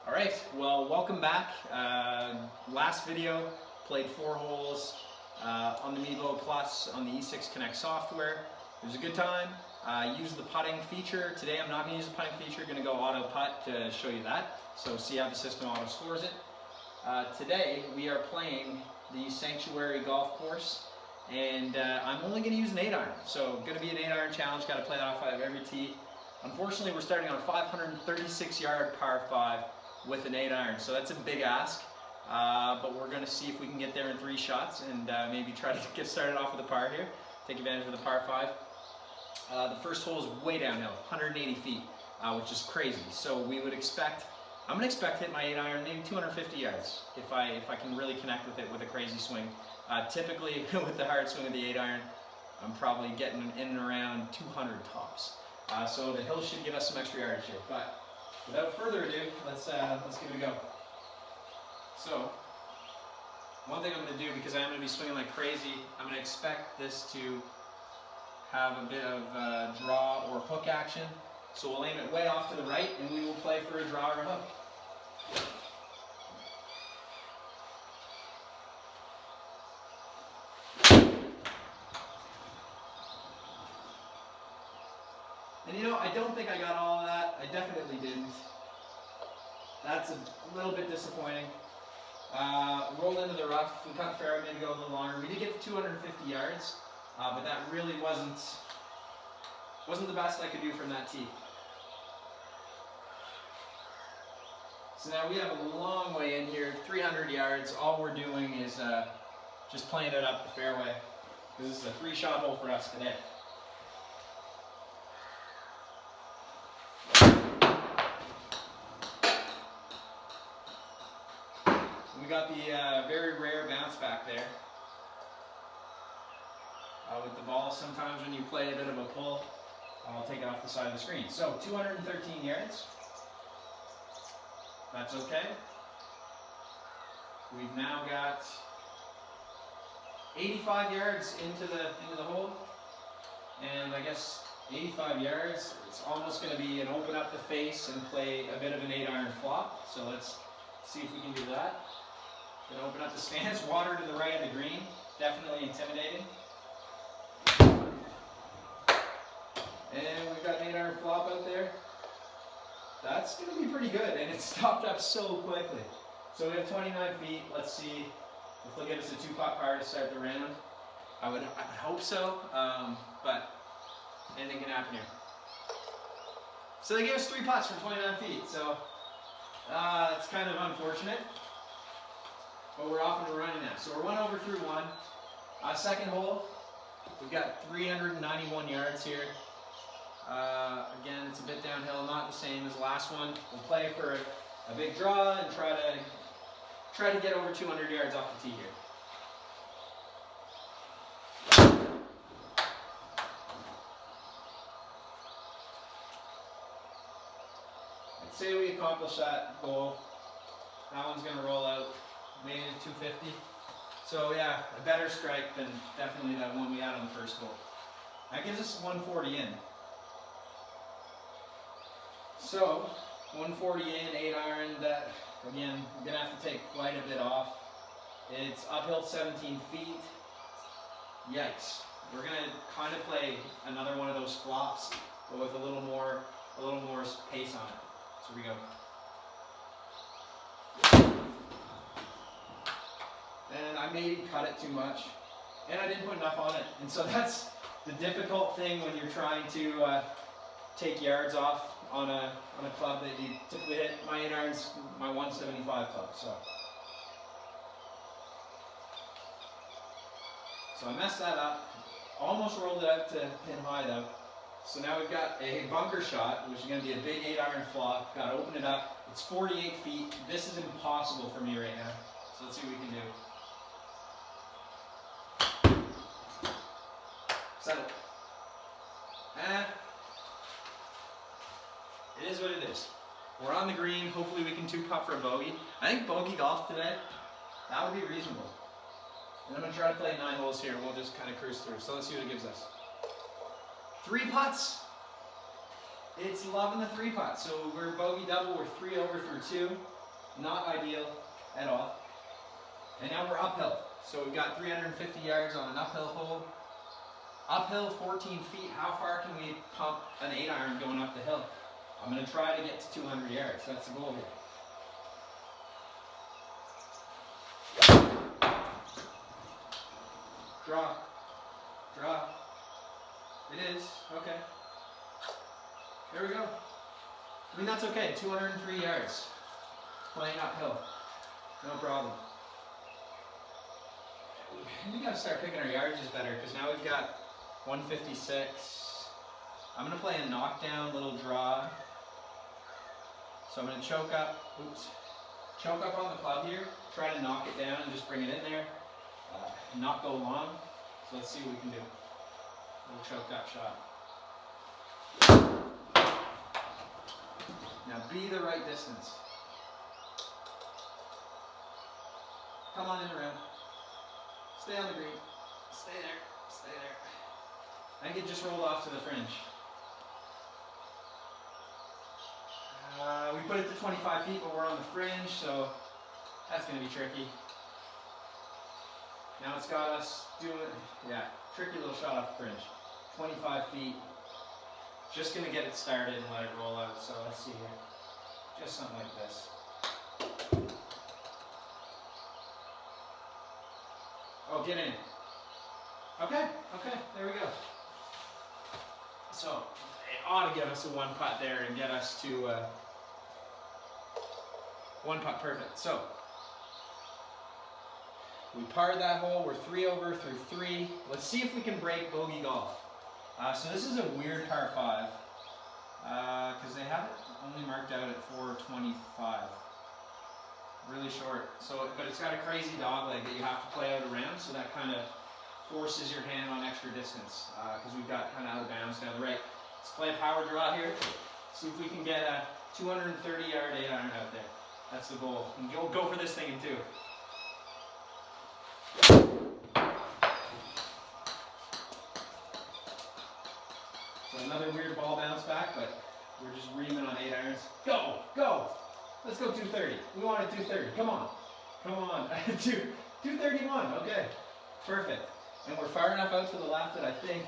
All right, well, welcome back. Last video, played 4 holes on the Mevo Plus on the E6 Connect software. It was a good time. Used the putting feature. Today I'm not going to use the putting feature, going to go auto putt to show you that. So see how the system auto scores it. Today we are playing the Sanctuary Golf Course, and I'm only going to use an 8-iron. So going to be an 8-iron challenge, got to play that off out of every tee. Unfortunately, we're starting on a 536-yard par 5 with an 8-iron, so that's a big ask. But we're going to see if we can get there in 3 shots and maybe try to get started off with a par here. Take advantage of the par 5. The first hole is way downhill, 180 feet, which is crazy. So we would expect, I'm going to expect to hit my 8-iron maybe 250 yards if I can really connect with it with a crazy swing. Typically, with the hard swing of the 8-iron, I'm probably getting in and around 200 tops. So the hill should give us some extra yardage here. But without further ado, let's give it a go. So, one thing I'm going to do, because I'm going to be swinging like crazy, I'm going to expect this to have a bit of draw or hook action. So we'll aim it way off to the right, and we will play for a draw or a hook. And you know, I don't think I got all of that. I definitely didn't. That's a little bit disappointing. Rolled into the rough. We cut the fairway, maybe go a little longer. We did get to 250 yards, but that really wasn't the best I could do from that tee. So now we have a long way in here, 300 yards. All we're doing is just playing it up the fairway. This is a 3-shot hole for us today. We got the very rare bounce back there with the ball. Sometimes when you play a bit of a pull, I'll take it off the side of the screen. So 213 yards. That's okay. We've now got 85 yards into the hole, and I guess 85 yards. It's almost going to be an open up the face and play a bit of an 8-iron flop. So let's see if we can do that. Gonna open up the stance, water to the right of the green, definitely intimidating. And we've got an 8-iron flop out there. That's gonna be pretty good, and it stopped up so quickly. So we have 29 feet. Let's see if they'll give us a 2-putt par to start the round. I would hope so, but anything can happen here. So they gave us 3 putts from 29 feet, so that's kind of unfortunate. But we're off and running now. So we're 1 over through 1. Second hole, we've got 391 yards here. Again, it's a bit downhill, not the same as the last one. We'll play for a big draw and try to get over 200 yards off the tee here. I'd say we accomplish that goal. That one's going to roll out. Made it 250. So yeah, a better strike than definitely that one we had on the first hole. That gives us 140 in. So 140 in, 8-iron. That again, I'm gonna have to take quite a bit off. It's uphill 17 feet. Yikes! We're gonna kind of play another one of those flops, but with a little more pace on it. So here we go. And I maybe cut it too much, and I didn't put enough on it. And so that's the difficult thing when you're trying to take yards off on a club that you typically hit. My 8-iron's my 175 club, so I messed that up. Almost rolled it out to pin high though. So now we've got a bunker shot, which is going to be a big 8-iron flop. Got to open it up. It's 48 feet. This is impossible for me right now. So let's see what we can do. Settle. It is what it is. We're on the green. Hopefully we can 2-putt for a bogey. I think bogey golf today, that would be reasonable. And I'm going to try to play 9 holes here. We'll just kind of cruise through. So let's see what it gives us. 3 putts. It's loving the 3 putt. So we're bogey double. We're 3 over through 2. Not ideal at all. And now we're uphill. So we've got 350 yards on an uphill hole. Uphill 14 feet, how far can we pump an 8-iron going up the hill? I'm going to try to get to 200 yards. That's the goal here. Draw. Draw. It is. Okay. There we go. I mean, that's okay. 203 yards. Playing uphill. No problem. We got to start picking our yardages better because now we've got 156. I'm going to play a knockdown little draw. So I'm going to choke up. Oops. Choke up on the club here. Try to knock it down and just bring it in there. Not go long. So let's see what we can do. Little choked up shot. Now be the right distance. Come on in around. Stay on the green. Stay there. Stay there. I think it just rolled off to the fringe. We put it to 25 feet, but we're on the fringe, so that's going to be tricky. Now it's got us doing, tricky little shot off the fringe. 25 feet. Just going to get it started and let it roll out, so let's see here. Just something like this. Oh, get in. Okay, there we go. So, it ought to give us a one putt there and get us to one putt perfect. So, we parred that hole, we're 3 over through 3. Let's see if we can break bogey golf. So this is a weird par 5, because they have it only marked out at 425. Really short. So, but it's got a crazy dog leg that you have to play out around, so that kind of forces your hand on extra distance, because we've got kind of out of bounds down the right. Let's play a power draw here. See if we can get a 230-yard 8-iron out there. That's the goal. And go for this thing in 2. So another weird ball bounce back, but we're just reaming on 8-irons. Go! Let's go 230. We wanted 230. Come on. 231. Okay. Perfect. And we're far enough out to the left that I think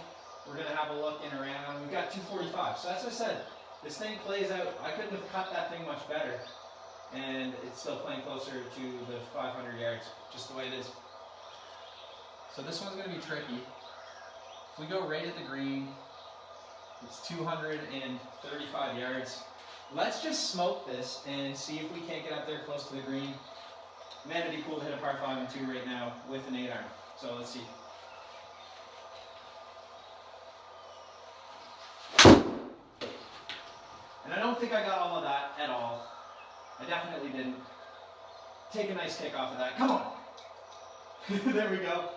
we're going to have a look in around. We've got 245. So as I said, this thing plays out. I couldn't have cut that thing much better. And it's still playing closer to the 500 yards, just the way it is. So this one's going to be tricky. If we go right at the green, it's 235 yards. Let's just smoke this and see if we can't get up there close to the green. Man, it'd be cool to hit a par 5 and 2 right now with an 8-iron. So let's see. And I don't think I got all of that at all. I definitely didn't. Take a nice kick off of that. Come on! There we go.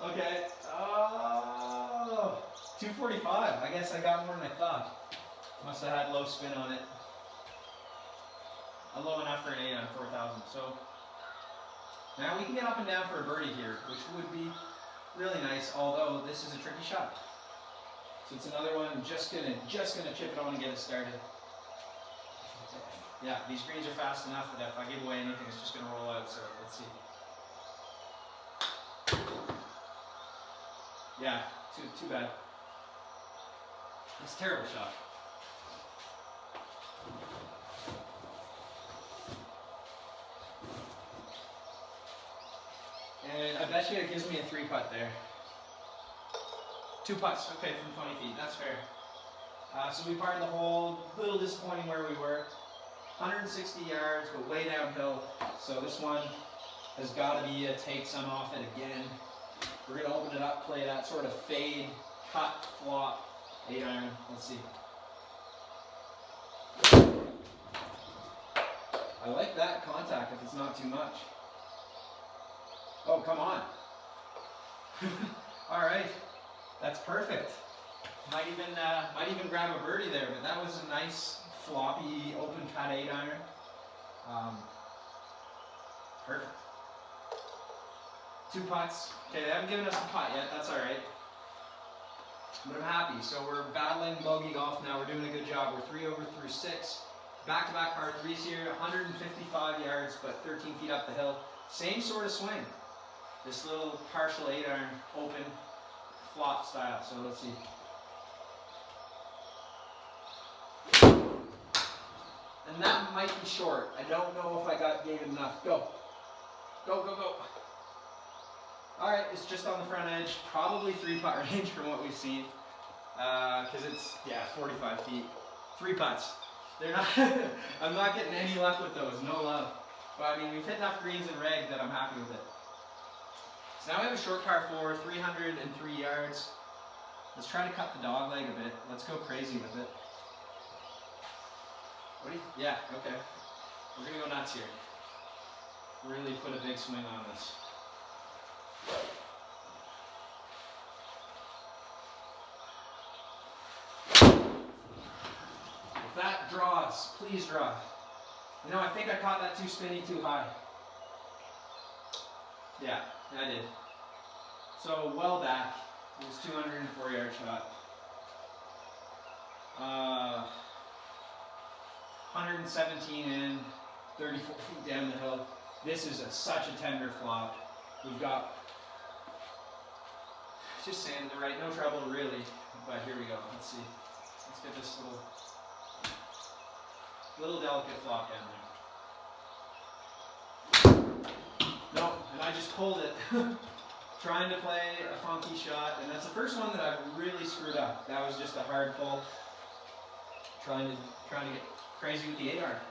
Okay. Oh, 245. I guess I got more than I thought. Must have had low spin on it. Low enough for an 8 on 4,000. So now we can get up and down for a birdie here, which would be really nice, although this is a tricky shot. So it's another one, just gonna chip it on and get it started. Yeah, these greens are fast enough that if I give away anything, it's just gonna roll out, so let's see. Yeah, too bad. It's a terrible shot. And I bet you it gives me a 3-putt there. 2 putts, okay, from 20 feet, that's fair. So we parred the hole, a little disappointing where we were. 160 yards, but way downhill. So this one has got to be a take some off it again. We're going to open it up, play that sort of fade, cut, flop, 8-iron. Let's see. I like that contact if it's not too much. Oh, come on. All right, that's perfect. Might even grab a birdie there, but that was a nice floppy open cut 8-iron. Perfect. 2 putts. Okay, they haven't given us a putt yet. That's all right. But I'm happy. So we're battling bogey golf now. We're doing a good job. We're 3 over through 6. Back-to-back par 3s here, 155 yards, but 13 feet up the hill. Same sort of swing. This little partial 8-iron, open, flop style. So let's see. And that might be short. I don't know if I gave it enough. Go. Go, go, go. All right, it's just on the front edge. Probably 3-putt range from what we've seen. Because it's, 45 feet. 3 putts. They're not, I'm not getting any luck with those, no love. But I mean, we've hit enough greens and reg that I'm happy with it. So now we have a short par 4, 303 yards. Let's try to cut the dog leg a bit. Let's go crazy with it. What do you, yeah, okay. We're gonna go nuts here. Really put a big swing on this. If that draws, please draw. You know, I think I caught that too spinny, too high. Yeah, I did. So well back. It was 204 yard shot. 117 in, 34 feet down the hill. This is such a tender flop. We've got just sand to the right, no trouble really. But here we go. Let's see. Let's get this little delicate flop down there. No, and I just pulled it. Trying to play a funky shot, and that's the first one that I've really screwed up. That was just a hard pull. Trying to get crazy with the 8-iron.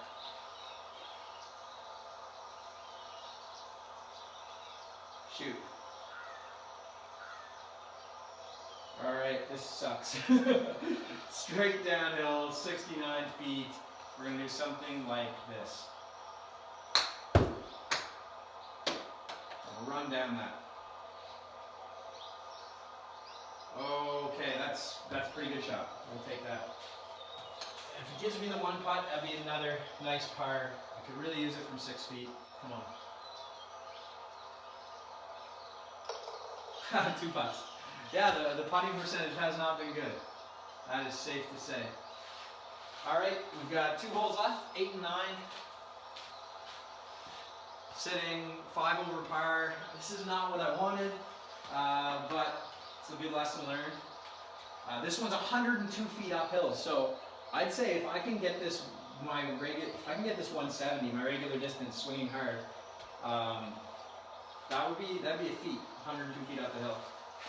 Shoot. All right, this sucks. Straight downhill, 69 feet. We're gonna do something like this. I'll run down that. Okay, that's a pretty good shot. We'll take that. If it gives me the 1 putt, that'd be another nice par. I could really use it from 6 feet. Come on. 2 putts. Yeah, the putting percentage has not been good. That is safe to say. All right, we've got 2 holes left, 8 and 9. Sitting 5 over par. This is not what I wanted, but it's a good lesson learned. This one's 102 feet uphill, so I'd say if I can get this 170, my regular distance swinging hard, that'd be a feat. 102 feet up the hill.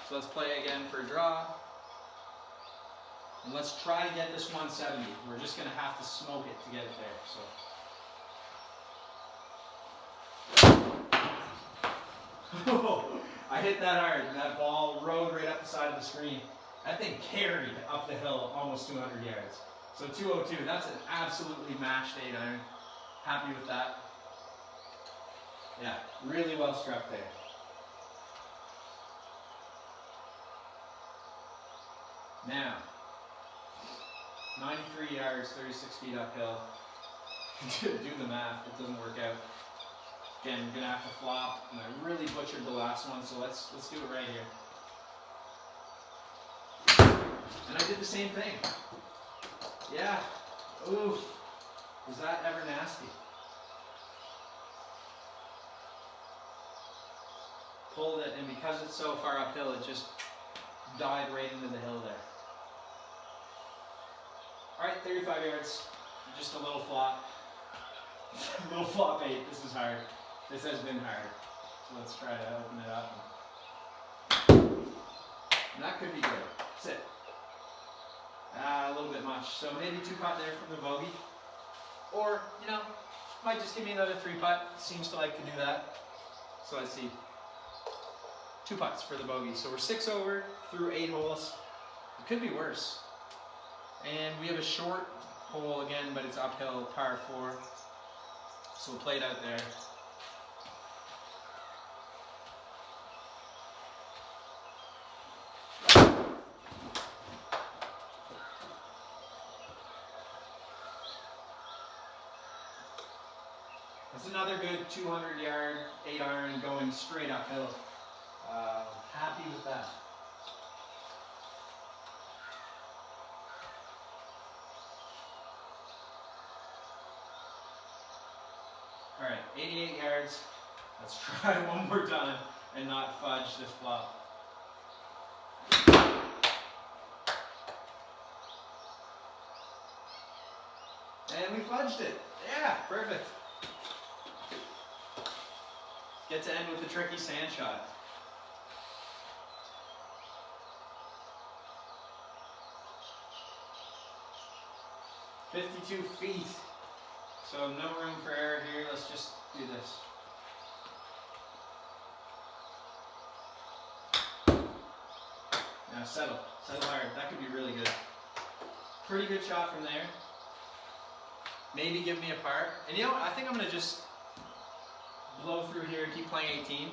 So let's play again for a draw, and let's try to get this 170. We're just gonna have to smoke it to get it there. So. I hit that hard, and that ball rode right up the side of the screen. That thing carried up the hill almost 200 yards. So 202, that's an absolutely mashed 8-iron. Happy with that. Yeah, really well struck there. Now, 93 yards, 36 feet uphill. Do the math, it doesn't work out. Again, we're gonna have to flop, and I really butchered the last one, so let's do it right here. And I did the same thing. Yeah. Ooh. Was that ever nasty? Pulled it, and because it's so far uphill, it just died right into the hill there. All right, 35 yards. Just a little flop. A little flop 8. This is hard. This has been hard. So let's try to open it up. And that could be good. Sit. A little bit much. So maybe 2 putt there from the bogey. Or, you know, might just give me another 3 putt. Seems to like to do that. So let's see. 2 putts for the bogey. So we're 6 over through 8 holes. It could be worse. And we have a short hole again, but it's uphill, par 4. So we'll play it out there. That's another good 200-yard 8-iron going straight uphill. Happy with that. All right, 88 yards. Let's try one more time and not fudge this flop. And we fudged it. Yeah, perfect. Get to end with the tricky sand shot. "52 feet. So no room for error here. Let's just do this. Now settle. Settle hard. That could be really good. Pretty good shot from there. Maybe give me a par. And you know what? I think I'm going to just blow through here and keep playing 18.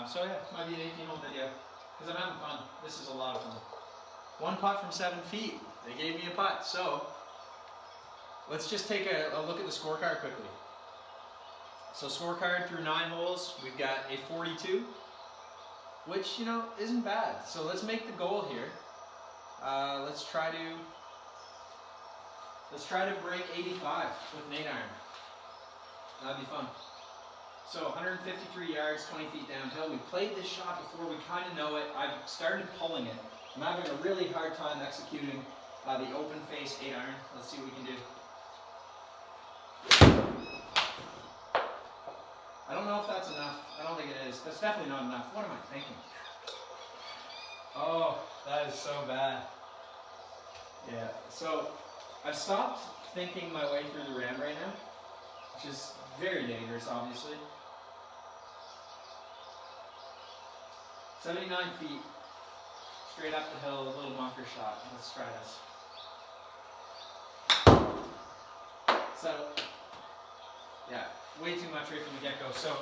So yeah, might be an 18 hole video. Because I'm having fun. This is a lot of fun. One putt from 7 feet. They gave me a putt. So let's just take a look at the scorecard quickly. So scorecard through 9 holes, we've got a 42, which, you know, isn't bad. So let's make the goal here. Let's try to break 85 with an 8-iron. That'd be fun. So 153 yards, 20 feet downhill. We played this shot before, we kind of know it. I've started pulling it. I'm having a really hard time executing the open face 8-iron. Let's see what we can do. I don't know if that's enough. I don't think it is. That's definitely not enough. What am I thinking? Oh, that is so bad. Yeah, so I've stopped thinking my way through the round right now, which is very dangerous, obviously. 79 feet, straight up the hill, a little bunker shot. Let's try this. So, yeah, way too much right from the get-go. So,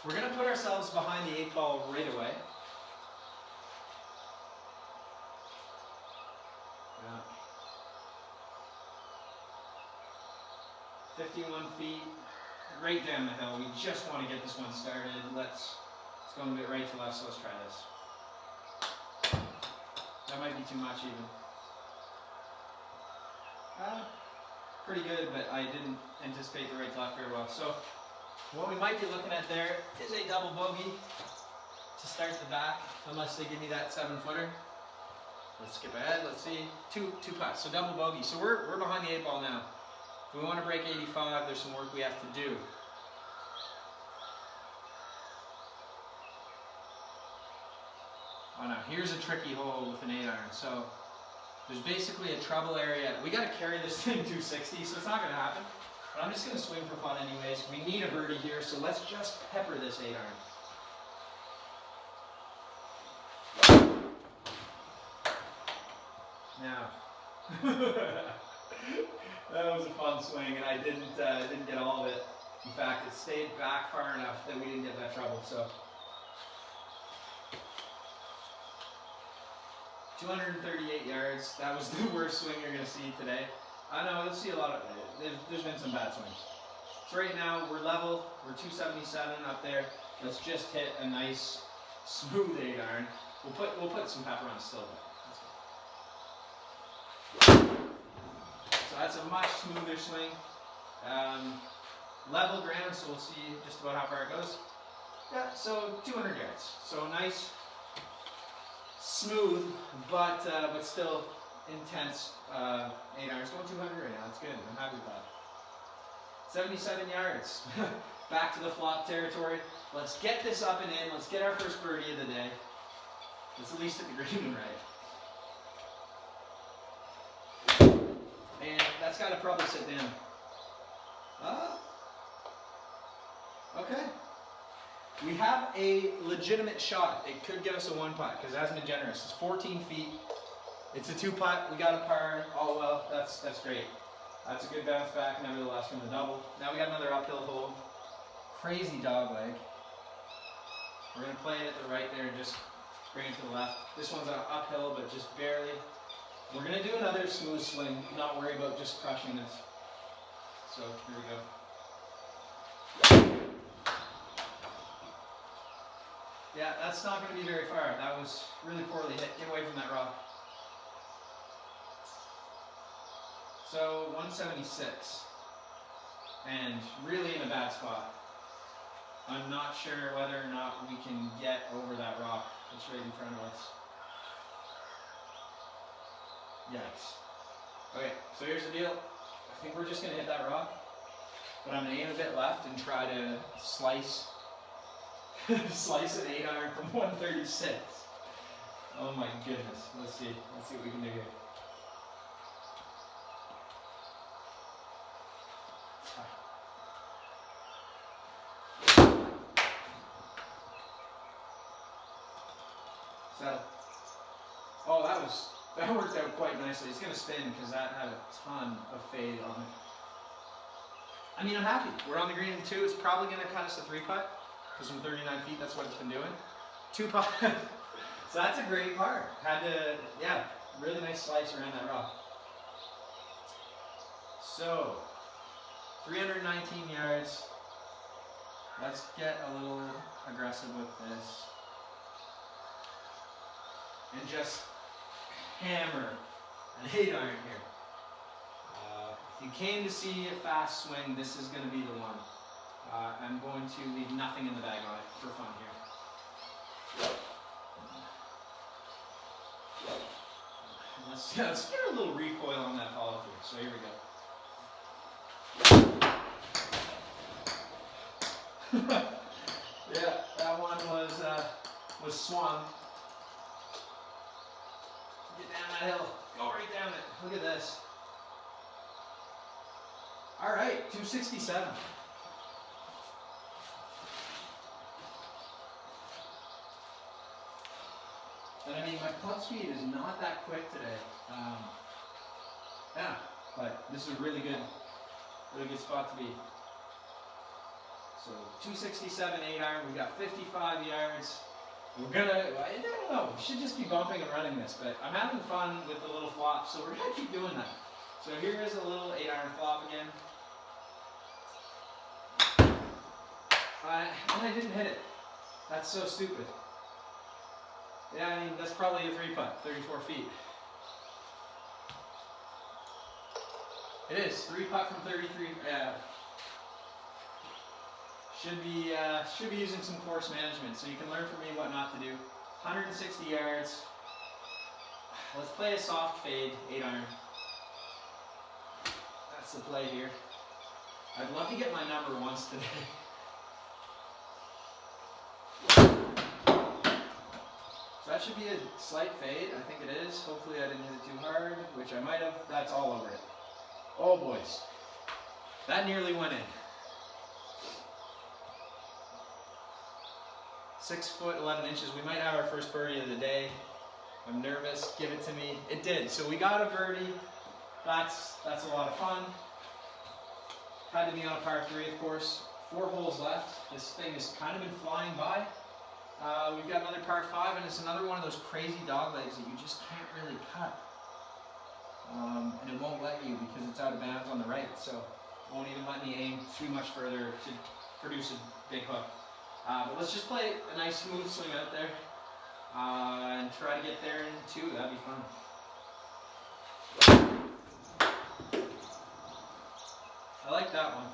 we're going to put ourselves behind the 8 ball right away. Yeah. 51 feet, right down the hill. We just want to get this one started. It's going a bit right to left, so let's try this. That might be too much even. Pretty good, but I didn't anticipate the right to left very well. So what we might be looking at there is a double bogey to start the back, unless they give me that 7-footer. Let's skip ahead. Let's see. Two putts. So double bogey. So we're behind the 8 ball now. If we want to break 85, there's some work we have to do. Oh no, here's a tricky hole with an 8-iron. So there's basically a trouble area. We got to carry this thing 260, so it's not going to happen. But I'm just going to swing for fun anyways. We need a birdie here, so let's just pepper this 8-iron. Now, that was a fun swing, and I didn't get all of it. In fact, it stayed back far enough that we didn't get that trouble. So 238 yards. That was the worst swing you're going to see today. I know, you'll see a lot of, there's been some bad swings. So right now, we're level, we're 277 up there. Let's just hit a nice, smooth 8-iron. We'll put some pepper on still. So that's a much smoother swing. Level ground, so we'll see just about how far it goes. Yeah, so 200 yards. So nice, smooth, but still intense 8-irons. Going 200 right now. That's good. I'm happy with that. 77 yards. Back to the flop territory. Let's get this up and in. Let's get our first birdie of the day. Let's at least hit the green right. And that's got to probably sit down. Okay. We have a legitimate shot. It could give us a 1 putt because it hasn't been generous. It's 14 feet. It's a 2 putt. We got a par. Oh well, that's great. That's a good bounce back, nevertheless, from the double. Now we got another uphill hole. Crazy dog leg. We're gonna play it at the right there and just bring it to the left. This one's uphill, but just barely. We're gonna do another smooth swing. Not worry about just crushing this. So here we go. Yeah, that's not going to be very far. That was really poorly hit. Get away from that rock. So 176. and really in a bad spot. I'm not sure whether or not we can get over that rock that's right in front of us. Yikes. Okay, so here's the deal. I think we're just going to hit that rock, but I'm going to aim a bit left and try to slice an 8-iron from 136. Oh my goodness. Let's see what we can do here. So, oh, that worked out quite nicely. It's going to spin because that had a ton of fade on it. I mean, I'm happy. We're on the green in 2. It's probably going to cut us a 3-putt because from 39 feet, that's what it's been doing. 2-putt. So that's a great par. Had to, yeah, really nice slice around that rock. So, 319 yards. Let's get a little aggressive with this. And just hammer an 8-iron here. If you came to see a fast swing, this is going to be the one. I'm going to leave nothing in the bag on it for fun here. Let's get a little recoil on that follow through. So here we go. Yeah, that one was swung. Get down that hill. Go right down it. Look at this. All right, 267. And I mean, my club speed is not that quick today. Yeah, but this is a really good spot to be. So 267 8-iron. We got 55 yards. We're gonna, I don't know, we should just be bumping and running this, but I'm having fun with the little flop, so we're gonna keep doing that. So here is a little 8-iron flop again. And I didn't hit it. That's so stupid. Yeah, I mean, that's probably a 3-putt, 34 feet. It is, 3-putt from 33. Should be using some course management, so you can learn from me what not to do. 160 yards. Let's play a soft fade, 8-iron. That's the play here. I'd love to get my number once today. So that should be a slight fade. I think it is. Hopefully I didn't hit it too hard, which I might have. That's all over it. Oh boys, that nearly went in. 6 foot 11 inches. We might have our first birdie of the day. I'm nervous. Give it to me. It did. So we got a birdie. That's a lot of fun. Had to be on a par 3, of course. 4 holes left. This thing has kind of been flying by. We've got another par 5, and it's another one of those crazy dog legs that you just can't really cut. And it won't let you because it's out of bounds on the right. So it won't even let me aim too much further to produce a big hook. But let's just play a nice smooth swing out there and try to get there in 2. That'd be fun. I like that one.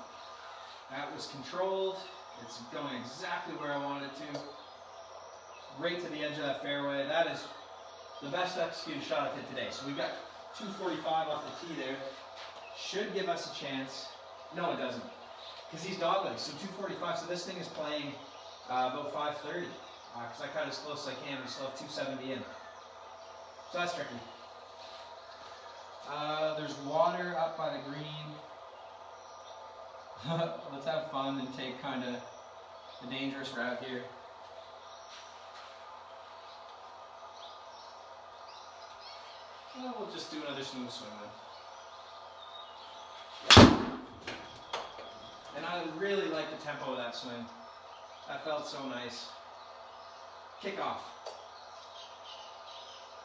That was controlled. It's going exactly where I wanted it to. Right to the edge of that fairway. That is the best executed shot I've hit today. So we've got 245 off the tee there. Should give us a chance. No, it doesn't. Because he's doglegs. So 245. So this thing is playing about 530. Because I cut as close as I can. We still have 270 in. So that's tricky. There's water up by the green. Let's have fun and take kind of the dangerous route here. Well, we'll just do another smooth swing then. And I really like the tempo of that swing. That felt so nice. Kickoff.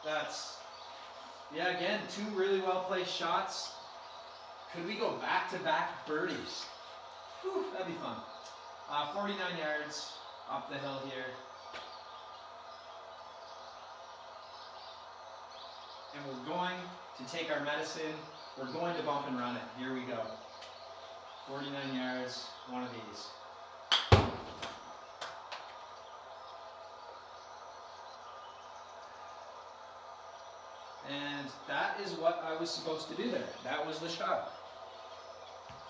That's, yeah, again, 2 really well placed shots. Could we go back-to-back birdies? Whew, that'd be fun. 49 yards up the hill here. And we're going to take our medicine. We're going to bump and run it. Here we go. 49 yards, one of these. And that is what I was supposed to do there. That was the shot.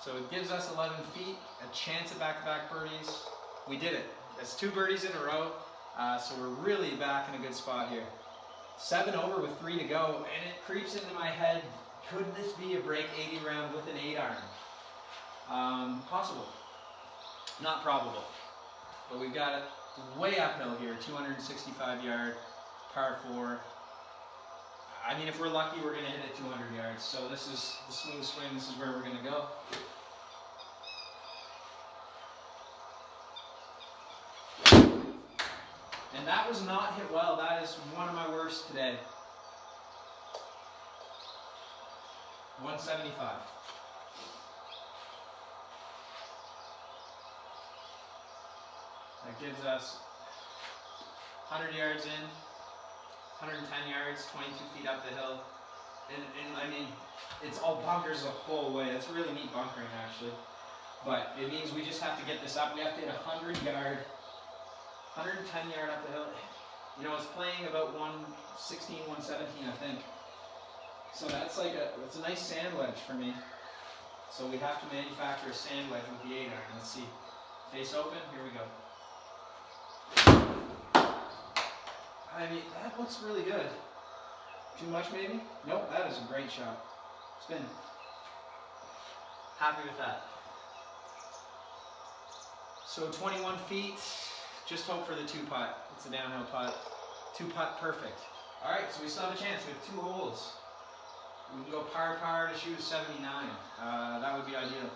So it gives us 11 feet, a chance at back-to-back birdies. We did it. That's 2 birdies in a row, so we're really back in a good spot here. 7 over with 3 to go, and it creeps into my head, could this be a break 80 round with an 8-iron? Possible. Not probable. But we've got it way uphill here, 265 yard, par 4. I mean, if we're lucky, we're going to hit it 200 yards. So this is the smooth swing. This is where we're going to go. And that was not hit well. That is one of my worst today. 175. That gives us 100 yards in. 110 yards, 22 feet up the hill, and I mean, it's all bunkers the whole way. It's really neat bunkering actually, but it means we just have to get this up. We have to hit 110 yard up the hill. You know, it's playing about 116, 117, I think. So that's like it's a nice sand wedge for me. So we have to manufacture a sand wedge with the 8-iron. Let's see. Face open. Here we go. I mean, that looks really good. Too much maybe? Nope, that is a great shot. Spin. Happy with that. So 21 feet, just hope for the 2-putt. It's a downhill putt. 2-putt perfect. All right, so we still have a chance. We have 2 holes. We can go par to shoot a 79. That would be ideal.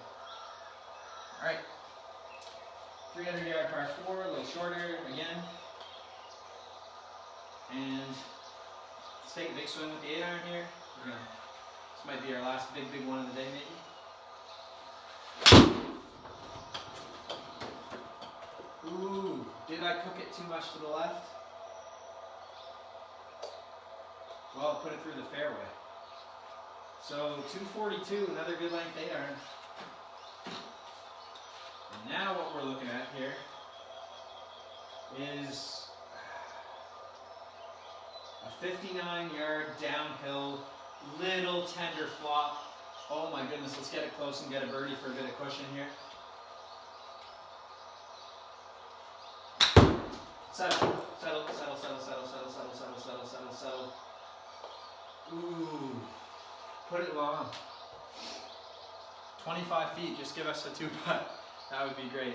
All right. 300 yard par 4, a little shorter again. And let's take a big swing with the 8-iron here. This might be our last big one of the day, maybe. Ooh, did I cook it too much to the left? Well, put it through the fairway. So 242, another good length 8-iron. And now what we're looking at here is a 59-yard downhill, little tender flop. Oh my goodness, let's get it close and get a birdie for a bit of cushion here. Settle. Ooh, put it long. 25 feet, just give us a 2-putt. That would be great.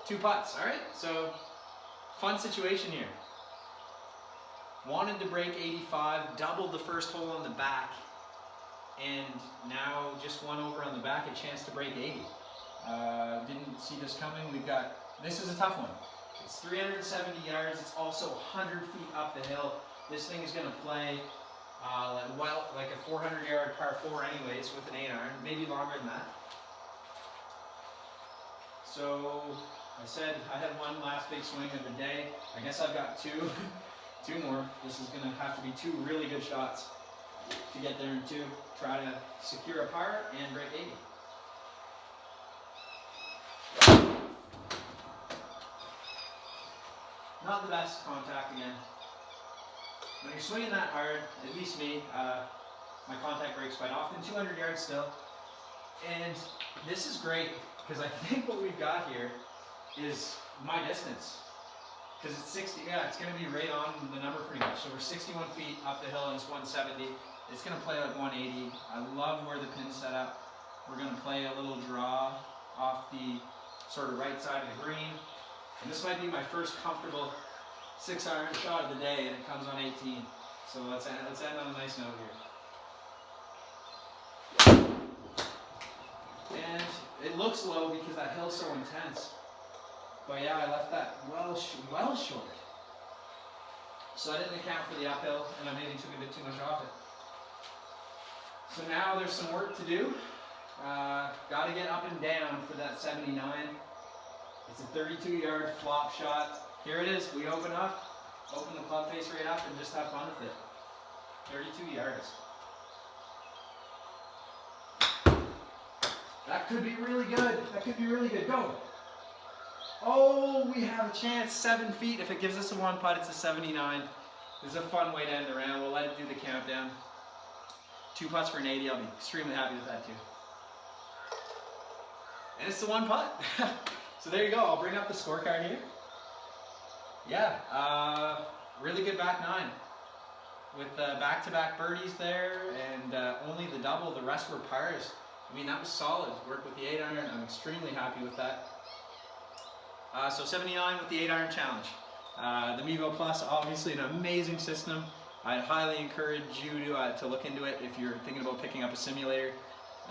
2 putts, all right? So, fun situation here. Wanted to break 85, doubled the first hole on the back, and now just one over on the back, a chance to break 80. Didn't see this coming. This is a tough one. It's 370 yards, it's also 100 feet up the hill. This thing is going to play like a 400 yard par 4 anyways with an 8-iron, maybe longer than that. So I said I had one last big swing of the day. I guess I've got 2 more. This is going to have to be 2 really good shots to get there in 2. Try to secure a par and break 80. Not the best contact again. When you're swinging that hard, at least me, my contact breaks quite often. 200 yards still. And this is great because I think what we've got here is my distance. Because it's 60, yeah, it's going to be right on the number pretty much. So we're 61 feet up the hill and it's 170. It's going to play like 180. I love where the pin's set up. We're going to play a little draw off the sort of right side of the green. And this might be my first comfortable 6-iron shot of the day, and it comes on 18. So let's end on a nice note here. And it looks low because that hill's so intense. But yeah, I left that well short. So I didn't account for the uphill, and I maybe took a bit too much off it. So now there's some work to do. Got to get up and down for that 79. It's a 32-yard flop shot. Here it is. We open the club face right up, and just have fun with it. 32 yards. That could be really good. That could be really good. Go. Oh, we have a chance. 7 feet. If it gives us a 1 putt, it's a 79. This is a fun way to end the round. We'll let it do the countdown. 2 putts for an 80. I'll be extremely happy with that too. And it's the 1 putt. So there you go. I'll bring up the scorecard here. Yeah, really good back 9. With back-to-back birdies there and only the double. The rest were pars. I mean, that was solid. Worked with the 8-iron. I'm extremely happy with that. So 79 with the 8-iron challenge. The Mevo Plus, obviously an amazing system. I'd highly encourage you to look into it if you're thinking about picking up a simulator.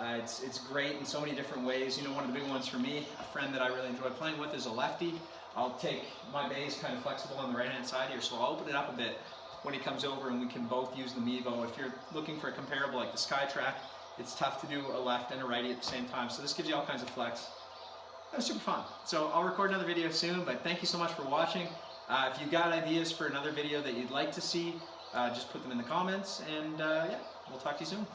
It's great in so many different ways. You know, one of the big ones for me, a friend that I really enjoy playing with is a lefty. I'll take, my bay is kind of flexible on the right-hand side here, so I'll open it up a bit when he comes over and we can both use the Mevo. If you're looking for a comparable like the Skytrack, it's tough to do a left and a righty at the same time, so this gives you all kinds of flex. That was super fun. So I'll record another video soon, but thank you so much for watching. If you've got ideas for another video that you'd like to see, just put them in the comments, and yeah, we'll talk to you soon.